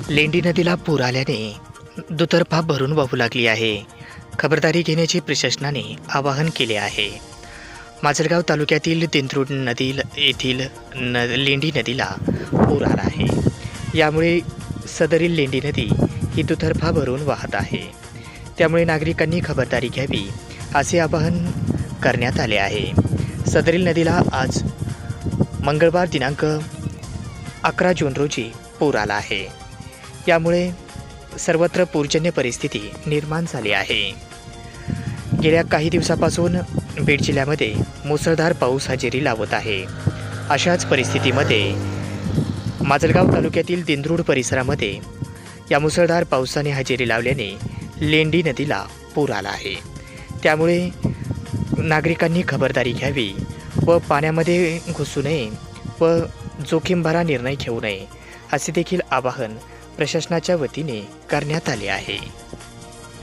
लेंडी नदीला पूर आल्याने दुतर्फा भरून वाहू लागली आहे. खबरदारी घेण्याचे प्रशासनाने आवाहन केले आहे. माजलगाव तालुक्यातील दिंत्रूड येथील लेंडी नदीला पूर आला आहे. यामुळे सदरील लेंडी नदी ही दुतर्फा भरून वाहत आहे. त्यामुळे नागरिकांनी खबरदारी घ्यावी असे आवाहन करण्यात आले आहे. सदरील नदीला आज मंगळवार दिनांक 11 जून रोजी पूर आला आहे. यामुळे सर्वत्र पूरजन्य परिस्थिती निर्माण झाली आहे. गेल्या काही दिवसापासून बीड जिल्ह्यामध्ये मुसळधार पाऊस हजेरी लावत आहे. अशाच परिस्थितीमध्ये माजलगाव तालुक्यातील दिंत्रूड परिसरामध्ये या मुसळधार पावसाने हजेरी लावल्याने लेंडी नदीला पूर आला आहे. त्यामुळे नागरिकांनी खबरदारी घ्यावी व पाण्यामध्ये घुसू नये व जोखीमभरा निर्णय घेऊ नये असे देखील आवाहन प्रशासनाच्या वतीने करण्यात आले आहे.